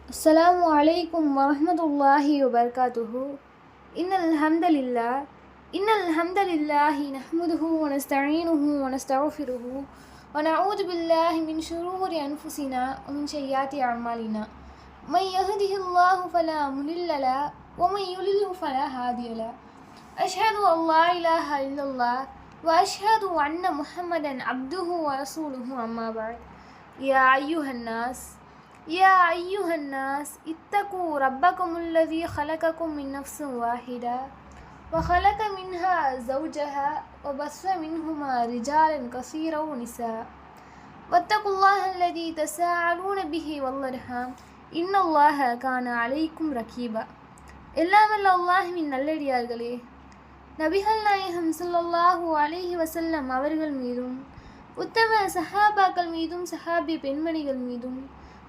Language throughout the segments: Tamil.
السلام عليكم ورحمة الله وبركاته. إن الحمد لله إن الحمد لله نحمده ونستعينه ونستغفره ونعوذ بالله من شرور أنفسنا ومن سيئات أعمالنا. من يهده الله فلا مضل له ومن يضلل فلا هادي له. أشهد أن لا إله إلا الله وأشهد أن محمدا عبده ورسوله. أما بعد. يا أيها الناس اتقوا ربكم الذي خلقكم من نفس واحدة وخلق منها زوجها وبث منهما رجالا كثيرا ونساء واتقوا الله الذي تساءلون به والأرحام إن الله كان عليكم رقيبا. எல்லாம் வல்ல அல்லாஹ்வின் நல்லடியார்களே, நபிகள் நாயகம் ஸல்லல்லாஹு அலைஹி வஸல்லம் அவர்கள் மீதும் உத்தம சஹாபாக்கள் மீதும் சஹாபி பெண்மணிகள் மீதும்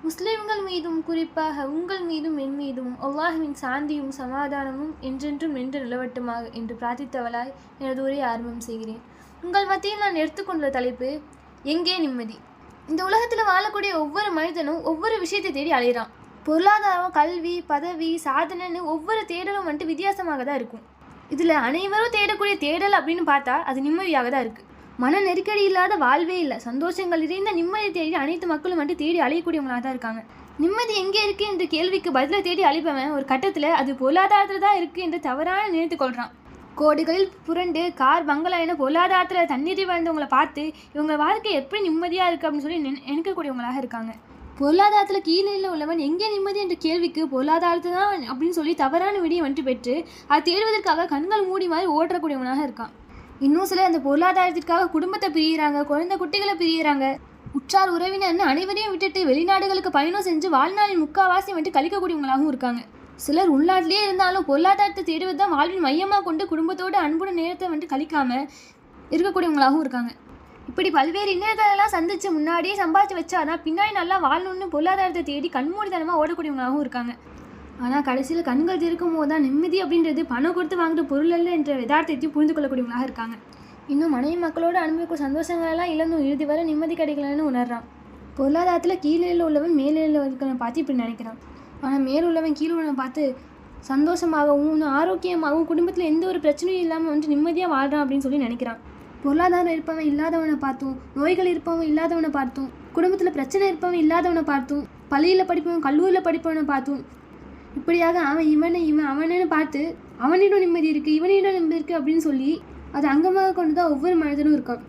முஸ்லிம்கள் மீதும் குறிப்பாக உங்கள் மீதும் என் மீதும் அல்லாஹ்வின் சாந்தியும் சமாதானமும் என்றென்றும் நின்று நிலவட்டுமாக என்று பிரார்த்தித்தவளாய் எனது உரையை ஆரம்பம் செய்கிறேன். உங்கள் மத்தியில் நான் எடுத்துக்கொண்ட தலைப்பு, எங்கே நிம்மதி. இந்த உலகத்தில் வாழக்கூடிய ஒவ்வொரு மனிதனும் ஒவ்வொரு விஷயத்தை தேடி அலைகிறான். பொருளாதாரம், கல்வி, பதவி, சாதனைன்னு ஒவ்வொரு தேடலும் வந்துட்டு வித்தியாசமாக தான் இருக்கும். இதில் அனைவரும் தேடக்கூடிய தேடல் அப்படின்னு பார்த்தா அது நிம்மதியாக தான் இருக்குது. மன நெருக்கடி இல்லாத வாழ்வே இல்லை. சந்தோஷங்கள் நிறைந்த நிம்மதியை தேடி அனைத்து மக்களும் வந்துட்டு தேடி அலையக்கூடியவங்களாக தான் இருக்காங்க. நிம்மதி எங்கே இருக்குது என்ற கேள்விக்கு பதிலை தேடி அழைப்பவன் ஒரு கட்டத்தில் அது பொருளாதாரத்தில் தான் இருக்குது என்று தவறான நினைத்து கொள்கிறான். கோடிகளில் புரண்டு கார், பங்களா என பொருளாதாரத்தில் தண்ணீரை வாழ்ந்தவங்களை பார்த்து இவங்க வாழ்க்கை எப்படி நிம்மதியாக இருக்குது அப்படின்னு சொல்லி நினைக்கக்கூடியவங்களாக இருக்காங்க. பொருளாதாரத்தில் கீழே உள்ளவன் எங்கே நிம்மதி என்ற கேள்விக்கு பொருளாதாரத்தை தான் அப்படின்னு சொல்லி தவறான விடியை வந்துட்டு பெற்று அதை தேடுவதற்காக கண்கள் மூடி மாதிரி ஓட்டக்கூடியவனாக இருக்கான். இன்னும் சிலர் அந்த பொருளாதாரத்திற்காக குடும்பத்தை பிரியிறாங்க, குழந்தை குட்டிகளை பிரியிறாங்க, உற்றார் உறவினர்னு அனைவரையும் விட்டுட்டு வெளிநாடுகளுக்கு பயணம் செஞ்சு வாழ்நாளின் முக்காவாசி வந்துட்டு கழிக்கக்கூடியவங்களாகவும் இருக்காங்க. சிலர் உள்நாட்டிலே இருந்தாலும் பொருளாதாரத்தை தேடுவது தான் வாழ்வின் மையமாக கொண்டு குடும்பத்தோடு அன்புடன் நேரத்தை வந்துட்டு கழிக்காம இருக்கக்கூடியவங்களாகவும் இருக்காங்க. இப்படி பல்வேறு இன்னல்களெல்லாம் சந்திச்சு முன்னாடியே சம்பாதிச்சு வச்சாதான் பின்னாடி நல்லா வாழணும்னு பொருளாதாரத்தை தேடி கண்மூடித்தனமாக ஓடக்கூடியவங்களாகவும் இருக்காங்க. ஆனால் கடைசியில் கண்கள் திறக்கும் போது தான் நிம்மதி அப்படின்றது பணம் கொடுத்து வாங்குற பொருள் அல்ல என்ற யதார்த்தத்தையும் புரிந்து கொள்ளக்கூடியவங்களாக இருக்காங்க. இன்னும் மனைவி மக்களோடு அனுபவிக்கும் சந்தோஷங்களெல்லாம் இழந்தும் இறுதி வரை நிம்மதி கிடைக்கலன்னு உணர்றான். பொருளாதாரத்தில் கீழே உள்ளவன் மேலே உள்ளவர்களை பார்த்து இப்படி நினைக்கிறான். ஆனால் மேலுள்ளவன் கீழே உள்ளவனை பார்த்து சந்தோஷமாகவும் ஆரோக்கியமாகவும் குடும்பத்தில் எந்த ஒரு பிரச்சனையும் இல்லாமல் வந்துட்டு நிம்மதியாக வாழ்றான் அப்படின்னு சொல்லி நினைக்கிறான். பொருளாதாரம் இருப்பவன் இல்லாதவனை பார்த்தும், நோய்கள் இருப்பவன் இல்லாதவனை பார்த்தும், குடும்பத்தில் பிரச்சனை இருப்பவன் இல்லாதவனை பார்த்தும், பள்ளியில் படிப்பவன் கல்லூரியில் படிப்பவனை பார்த்தும், இப்படியாக அவன் அவனு பார்த்து அவனிடம் நிம்மதி இருக்குது, இவனிடம் நிம்மதி இருக்குது அப்படின்னு சொல்லி அது அங்கமாக கொண்டு தான் ஒவ்வொரு மனிதனும் இருக்கான்.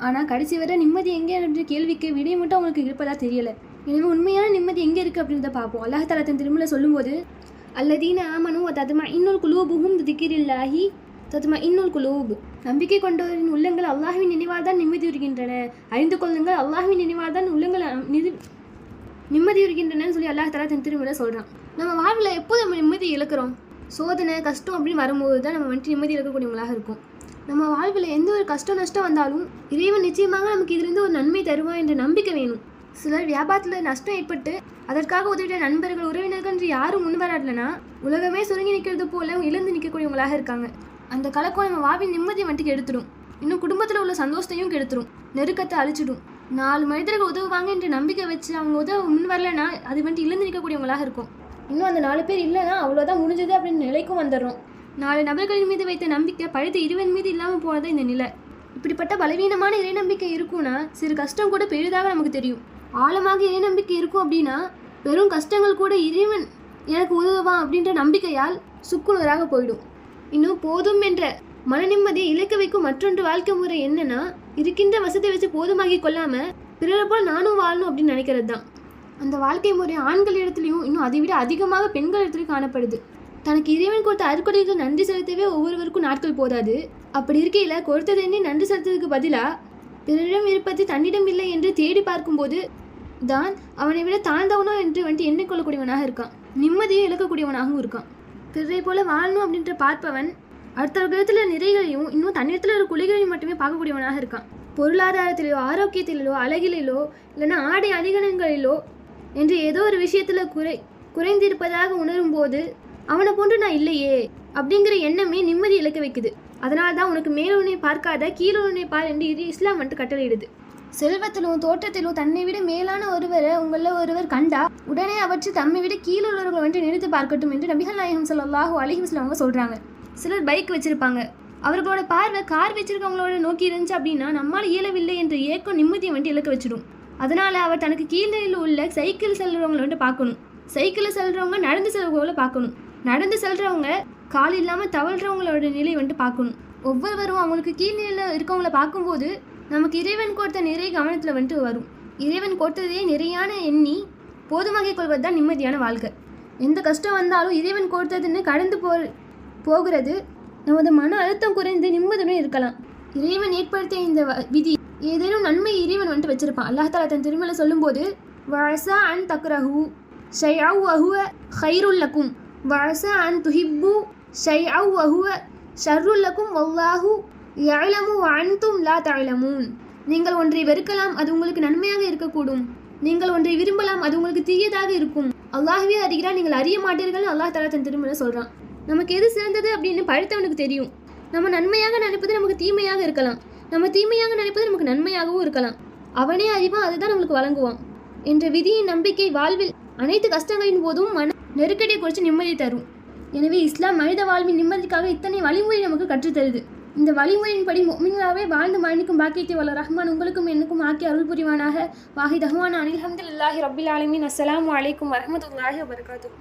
ஆனால் கடைசி வரை நிம்மதி எங்கே என்ற கேள்விக்கு விடை மட்டும் அவங்களுக்கு இருப்பதா தெரியலை. எனவே உண்மையான நிம்மதி எங்கே இருக்குது அப்படின்றத பார்ப்போம். அல்லாஹ் தஆலா தன் திருமறையில் சொல்லும்போது, அல்லதீன ஆமனு தத்மஇன்னுல் குலூபுஹும் பிதிக்ரில்லாஹி தத்மஇன்னுல் குலூப், நம்பிக்கை கொண்டவரின் உள்ளங்கள் அல்லாஹ்வின் நினைவால் தான் நிம்மதி வருகின்றன. அறிந்து கொள்ளுங்கள், அல்லாஹ்வின் நினைவால் தான் உள்ளங்கள் நிம்மதி வருகின்றனன்னு சொல்லி அல்லாஹ் தஆலா தன் திருமறையில் சொல்கிறான். நம்ம வாழ்வில் எப்போது நம்ம நிம்மதி இழக்கிறோம்? சோதனை, கஷ்டம் அப்படின்னு வரும்போது தான் நம்ம வந்துட்டு நிம்மதி இழக்கக்கூடியவங்களாக இருக்கும். நம்ம வாழ்வில் எந்த ஒரு கஷ்டம் நஷ்டம் வந்தாலும் இறைவன் நிச்சயமாக நமக்கு இதிலிருந்து ஒரு நன்மை தருவான் என்ற நம்பிக்கை வேணும். சிலர் வியாபாரத்தில் நஷ்டம் ஏற்பட்டு அதற்காக உதவிய நண்பர்கள், உறவினர்கள் என்று யாரும் முன் வராடலைன்னா உலகமே சுருங்கி நிற்கிறது போல இழந்து நிற்கக்கூடியவங்களாக இருக்காங்க. அந்த கலக்கம் நம்ம வாழ்வின் நிம்மதியை வந்துட்டு கெடுத்துடும். இன்னும் குடும்பத்தில் உள்ள சந்தோஷத்தையும் கெடுத்துடும், நெருக்கத்தை அழிச்சிடும். 4 மனிதர்கள் உதவுவாங்க என்ற நம்பிக்கை வச்சு அவங்க உதவ முன் வரலைன்னா அது வந்துட்டு இழந்து நிற்கக்கூடியவங்களாக இருக்கும். இன்னும் அந்த 4 பேர் இல்லைன்னா அவ்வளோதான் முடிஞ்சது அப்படின்னு நிலைக்கும் வந்துடுறோம். 4 நபர்களின் மீது வைத்த நம்பிக்கை பழுத்த 20 மீது இல்லாமல் போனது இந்த நிலை. இப்படிப்பட்ட பலவீனமான இறை நம்பிக்கை இருக்கும்னா சிறு கஷ்டம் கூட பெரிதாக நமக்கு தெரியும். ஆழமாக இறை நம்பிக்கை இருக்கும் அப்படின்னா பெரும் கஷ்டங்கள் கூட இறைவன் எனக்கு உதவுவான் அப்படின்ற நம்பிக்கையால் சுக்குநூறாக போயிடும். இன்னும் போதும் என்ற மன நிம்மதியை இழக்க வைக்கும் மற்றொன்று வாழ்க்கை முறை என்னன்னா, இருக்கின்ற வசதியை வச்சு போதுமாகி கொள்ளாம பிறரை போல் நானும் வாழணும் அப்படின்னு நினைக்கிறது தான். அந்த வாழ்க்கை முறை ஆண்கள் இடத்துலையும் இன்னும் அதை விட அதிகமாக பெண்கள் இடத்துலையும் காணப்படுது. தனக்கு இறைவன் கொடுத்த அருட்கொடைகள் நன்றி செலுத்தவே ஒவ்வொருவருக்கும் நாட்கள் போதாது. அப்படி இருக்கையில் கொடுத்ததென்னே நன்றி செலுத்துறதுக்கு பதிலாக பிறரிடம் இருப்பது தன்னிடம் இல்லை என்று தேடி பார்க்கும்போது தான் அவனை விட தாழ்ந்தவனோ என்று வந்துட்டு எண்ணிக்கொள்ளக்கூடியவனாக இருக்கான். நிம்மதியை இழக்கக்கூடியவனாகவும் இருக்கான். பிறரை போல வாழணும் அப்படின்ற பார்ப்பவன் அடுத்தவர்களிடத்தில் நிறைகளையும் இன்னும் தன்னிடத்தில் ஒரு குழிகளையும் மட்டுமே பார்க்கக்கூடியவனாக இருக்கான். பொருளாதாரத்திலோ, ஆரோக்கியத்திலோ, அழகிலோ, இல்லைன்னா ஆடை அணிகலன்களிலோ என்று ஏதோ ஒரு விஷயத்தில் குறைந்திருப்பதாக உணரும் போது அவனை போன்று நான் இல்லையே அப்படிங்கிற எண்ணமே நிம்மதி இழக்க வைக்குது. அதனால தான் உனக்கு மேலுனை பார்க்காத கீழுனை பார் என்று இஸ்லாம் வந்துட்டு கட்டளையிடுது. செல்வத்திலும் தோற்றத்திலும் தன்னை விட மேலான ஒருவரை ஒருவர் கண்டா உடனே அவற்றை தம்மை விட கீழே உள்ளவர்கள் வந்து நினைத்து பார்க்கட்டும் என்று நபிகள் நாயகம் ஸல்லல்லாஹு அலைஹி வஸல்லம் அவங்க சொல்றாங்க. சிலர் பைக் வச்சிருப்பாங்க, அவர்களோட பார்வை கார் வச்சிருக்கவங்களோட நோக்கி இருந்துச்சு அப்படின்னா நம்மால் இயலவில்லை என்ற ஏக்கம் நிம்மதியை வந்து இழக்க வச்சிடும். அதனால அவர் தனக்கு கீழே உள்ள சைக்கிள் செல்றவங்களை வந்து பார்க்கணும். சைக்கிளில் செல்றவங்க நடந்து செல்றவங்கள பார்க்கணும். நடந்து செல்றவங்க கால் இல்லாமல் தவழ்றவங்களோட நிலை வந்து பார்க்கணும். ஒவ்வொருவரும் அவங்களுக்கு கீழ்நிலையில் இருக்கவங்கள பார்க்கும்போது நமக்கு இறைவன் கொடுத்த நிறை கவனத்தில் வந்துட்டு வரும். இறைவன் கொடுத்ததே நிறையான எண்ணி போதுமாகிக் கொள்வது தான் நிம்மதியான வாழ்க்கை. எந்த கஷ்டம் வந்தாலும் இறைவன் கொடுத்ததுன்னு கடந்து போகிறது நமது மன அழுத்தம் குறைந்து நிம்மதியுடன் இருக்கலாம். இறைவன் ஏற்படுத்திய இந்த விதி ஏதேனும் நன்மை இறைவன் வந்துட்டு வச்சிருப்பான். அல்லாஹ் தஆலா தன் திருமலை சொல்லும்போது வஅஸா அன் தக்ரஹு ஷைஅன் வஹுவ கைருல் லக்கும் வஅஸா அன் துஹிப்பு ஷைஅன் வஹுவ ஷர்ருல் லக்கும் வல்லாஹு யஅலமு வஅன்தும் லா தஅலமூன். நீங்கள் ஒன்றை வெறுக்கலாம், அது உங்களுக்கு நன்மையாக இருக்கக்கூடும். நீங்கள் ஒன்றை விரும்பலாம், அது உங்களுக்கு தீயதாக இருக்கும். அல்லாஹ்வே அறிகிறான், நீங்கள் அறிய மாட்டீர்கள். அல்லாஹ் தஆலா தன் திருமலை சொல்கிறான். நமக்கு எது சிறந்தது அப்படின்னு படைத்தவனுக்கு தெரியும். நம்ம நன்மையாக நினைப்பது நமக்கு தீமையாக இருக்கலாம், நம்ம தீமையாக நினைப்பது நமக்கு நன்மையாகவும் இருக்கலாம். அவனே அறிவான், அதுதான் நம்மளுக்கு வழங்குவான் என்ற விதியின் நம்பிக்கை வாழ்வில் அனைத்து கஷ்டங்களின் போதும் மன நெருக்கடியை குறித்து நிம்மதி தரும். எனவே இஸ்லாம் மனித வாழ்வின் நிம்மதிக்காக இத்தனை வழிமுறை நமக்கு கற்றுத்தருது. இந்த வழிமுறையின்படி முஃமின்களாகவே வாழ்ந்து மரணிக்கும் பாக்கியத்தை வல்ல ரஹ்மான் உங்களுக்கும் எனக்கும் ஆக்கி அருள் புரிவானாக. வாஹித் அஹ்வான் அல்ஹம்துலில்லாஹி ரப்பில் ஆலமீன். அஸ்ஸலாமு அலைக்கும் வரஹ்மத்துல்லாஹி வபரகாத்துஹு.